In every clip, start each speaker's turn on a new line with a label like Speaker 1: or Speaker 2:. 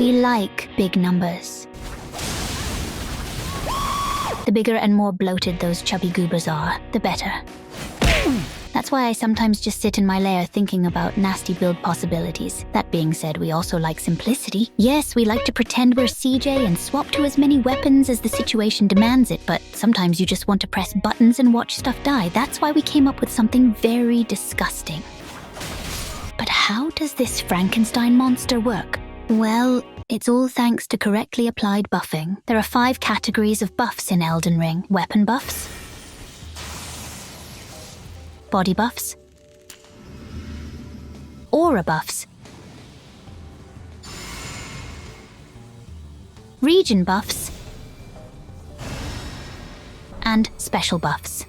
Speaker 1: We like big numbers. The bigger and more bloated those chubby goobers are, the better. That's why I sometimes just sit in my lair thinking about nasty build possibilities. That being said, we also like simplicity. Yes, we like to pretend we're CJ and swap to as many weapons as the situation demands it, but sometimes you just want to press buttons and watch stuff die. That's why we came up with something very disgusting. But how does this Frankenstein monster work? Well, it's all thanks to correctly applied buffing. There are 5 categories of buffs in Elden Ring. Weapon buffs, body buffs, aura buffs, region buffs, and special buffs.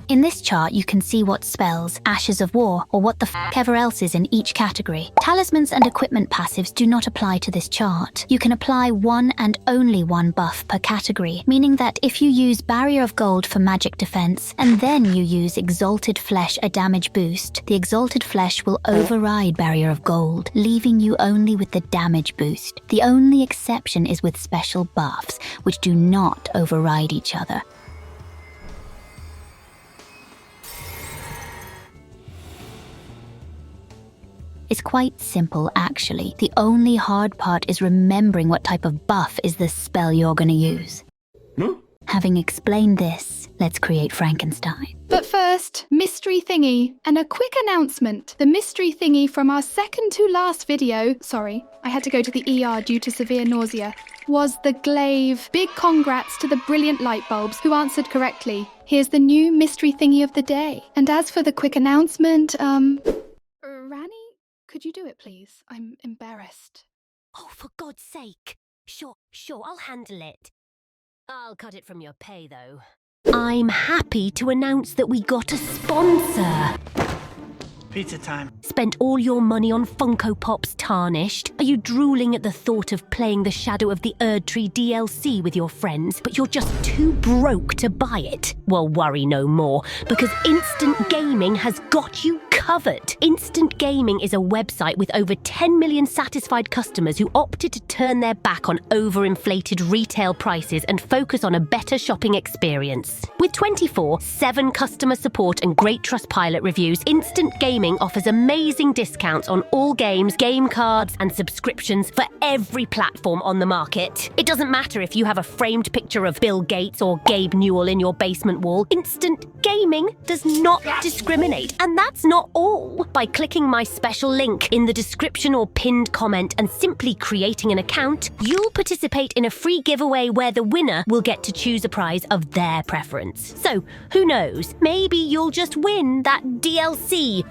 Speaker 1: In this chart, you can see what spells, ashes of war, or what the ever else is in each category. Talismans and equipment passives do not apply to this chart. You can apply one and only one buff per category, meaning that if you use Barrier of Gold for magic defense, and then you use Exalted Flesh, a damage boost, the Exalted Flesh will override Barrier of Gold, leaving you only with the damage boost. The only exception is with special buffs, which do not override each other. It's quite simple, actually. The only hard part is remembering what type of buff is the spell you're going to use. No? Having explained this, let's create Frankenstein.
Speaker 2: But first, mystery thingy, and a quick announcement. The mystery thingy from our second to last video, sorry, I had to go to the ER due to severe nausea, was the glaive. Big congrats to the brilliant light bulbs who answered correctly. Here's the new mystery thingy of the day. And as for the quick announcement, Ranni? Could you do it, please? I'm embarrassed.
Speaker 3: Oh, for God's sake. Sure, I'll handle it. I'll cut it from your pay, though. I'm happy to announce that we got a sponsor.
Speaker 4: Pizza time.
Speaker 3: Spent all your money on Funko Pops tarnished? Are you drooling at the thought of playing the Shadow of the Erdtree DLC with your friends, but you're just too broke to buy it? Well, worry no more, because Instant Gaming has got you covered. Instant Gaming is a website with over 10 million satisfied customers who opted to turn their back on overinflated retail prices and focus on a better shopping experience. With 24/7 customer support and great Trustpilot reviews, Instant Gaming offers amazing discounts on all games, game cards, and subscriptions for every platform on the market. It doesn't matter if you have a framed picture of Bill Gates or Gabe Newell in your basement wall. Instant Gaming does not discriminate. And that's not all. By clicking my special link in the description or pinned comment and simply creating an account, you'll participate in a free giveaway where the winner will get to choose a prize of their preference. So, who knows? Maybe you'll just win that DLC.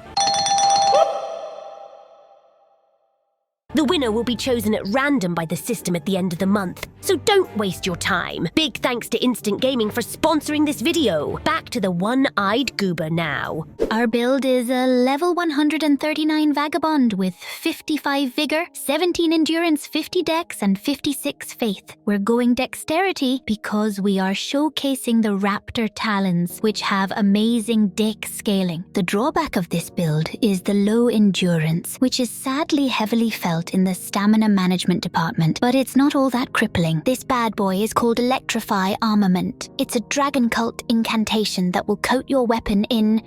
Speaker 3: The winner will be chosen at random by the system at the end of the month, so don't waste your time. Big thanks to Instant Gaming for sponsoring this video. Back to the one-eyed goober now.
Speaker 1: Our build is a level 139 Vagabond with 55 Vigor, 17 Endurance, 50 Dex, and 56 Faith. We're going Dexterity because we are showcasing the Raptor Talons, which have amazing Dex scaling. The drawback of this build is the low Endurance, which is sadly heavily felt in the Stamina Management department, but it's not all that crippling. This bad boy is called Electrify Armament. It's a Dragon Cult incantation that will coat your weapon in,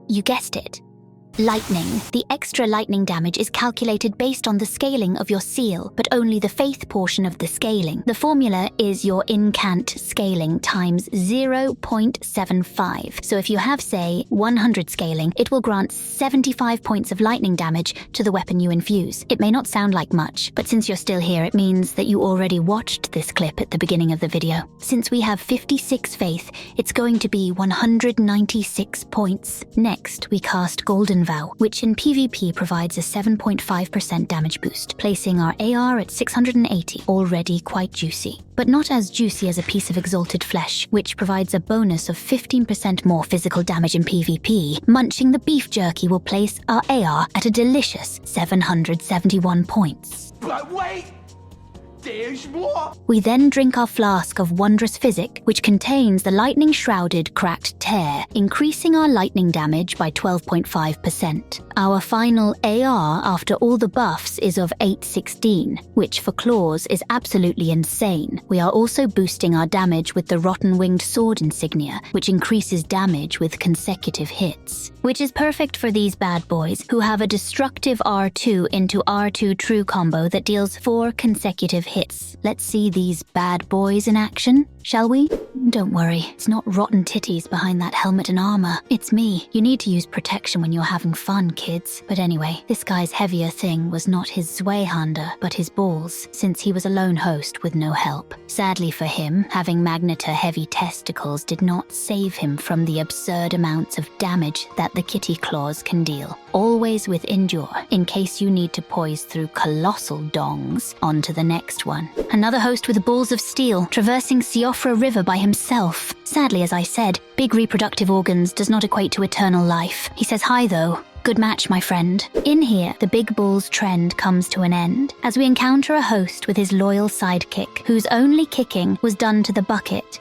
Speaker 1: you guessed it, lightning. The extra lightning damage is calculated based on the scaling of your seal, but only the faith portion of the scaling. The formula is your incant scaling times 0.75. So if you have, say, 100 scaling, it will grant 75 points of lightning damage to the weapon you infuse. It may not sound like much, but since you're still here, it means that you already watched this clip at the beginning of the video. Since we have 56 faith, it's going to be 196 points. Next, we cast Golden Vow, which in PvP provides a 7.5% damage boost, placing our AR at 680, already quite juicy. But not as juicy as a piece of Exalted Flesh, which provides a bonus of 15% more physical damage in PvP. Munching the beef jerky will place our AR at a delicious 771 points.
Speaker 4: But wait!
Speaker 1: We then drink our flask of wondrous physic, which contains the lightning-shrouded cracked tear, increasing our lightning damage by 12.5%. Our final AR after all the buffs is of 816, which for claws is absolutely insane. We are also boosting our damage with the rotten-winged sword insignia, which increases damage with consecutive hits. Which is perfect for these bad boys, who have a destructive R2 into R2 true combo that deals 4 consecutive hits. Let's see these bad boys in action, shall we? Don't worry, it's not rotten titties behind that helmet and armor. It's me. You need to use protection when you're having fun, kids. But anyway, this guy's heavier thing was not his Zweihanda, but his balls, since he was a lone host with no help. Sadly for him, having Magnetar-heavy testicles did not save him from the absurd amounts of damage that the kitty claws can deal. Always with Endure, in case you need to poise through colossal dongs. On to the next one. Another host with balls of steel, traversing Siofra River by himself. Sadly, as I said, big reproductive organs does not equate to eternal life. He says hi though. Good match, my friend. In here, the big balls trend comes to an end, as we encounter a host with his loyal sidekick, whose only kicking was done to the bucket.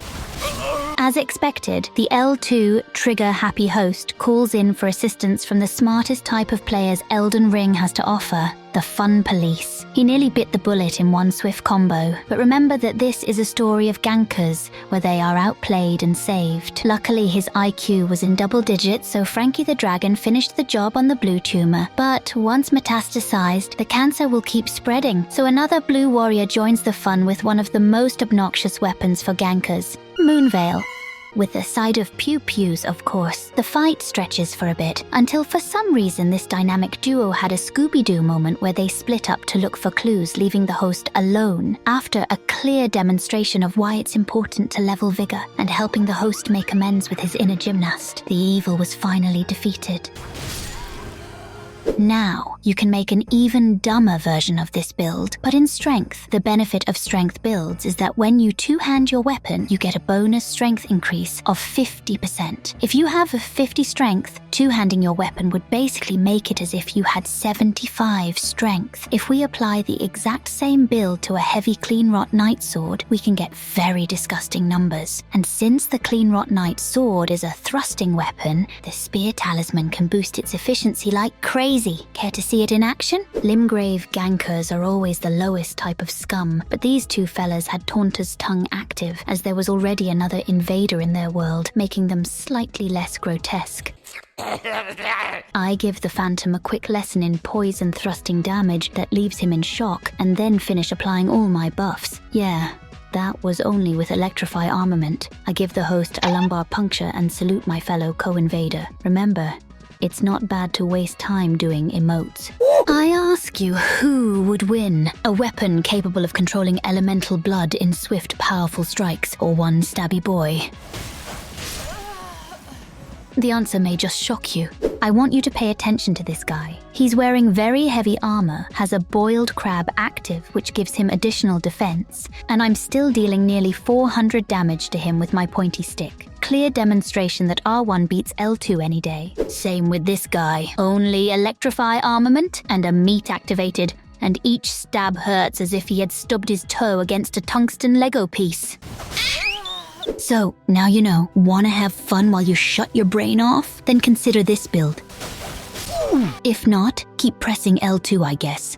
Speaker 1: As expected, the L2 trigger-happy host calls in for assistance from the smartest type of players Elden Ring has to offer, the Fun Police. He nearly bit the bullet in one swift combo, but remember that this is a story of gankers, where they are outplayed and saved. Luckily, his IQ was in double digits, so Frankie the Dragon finished the job on the blue tumor. But once metastasized, the cancer will keep spreading, so another blue warrior joins the fun with one of the most obnoxious weapons for gankers, Moonveil. With a side of pew-pews, of course. The fight stretches for a bit, until for some reason this dynamic duo had a Scooby-Doo moment where they split up to look for clues, leaving the host alone, after a clear demonstration of why it's important to level vigor, and helping the host make amends with his inner gymnast. The evil was finally defeated. Now, you can make an even dumber version of this build, but in strength. The benefit of strength builds is that when you two-hand your weapon, you get a bonus strength increase of 50%. If you have a 50 strength, two-handing your weapon would basically make it as if you had 75 strength. If we apply the exact same build to a heavy Clean Rot Knight sword, we can get very disgusting numbers. And since the Clean Rot Knight sword is a thrusting weapon, the Spear Talisman can boost its efficiency like crazy. Care to see it in action? Limgrave gankers are always the lowest type of scum, but these two fellas had Taunter's tongue active, as there was already another invader in their world, making them slightly less grotesque. I give the Phantom a quick lesson in poison thrusting damage that leaves him in shock, and then finish applying all my buffs. Yeah, that was only with Electrify Armament. I give the host a lumbar puncture and salute my fellow co-invader. Remember, it's not bad to waste time doing emotes. I ask you, who would win? A weapon capable of controlling elemental blood in swift, powerful strikes, or one stabby boy? The answer may just shock you. I want you to pay attention to this guy. He's wearing very heavy armor, has a boiled crab active, which gives him additional defense, and I'm still dealing nearly 400 damage to him with my pointy stick. Clear demonstration that R1 beats L2 any day. Same with this guy. Only Electrify Armament and a meat activated, and each stab hurts as if he had stubbed his toe against a tungsten Lego piece. So, now you know. Wanna have fun while you shut your brain off? Then consider this build. If not, keep pressing L2, I guess.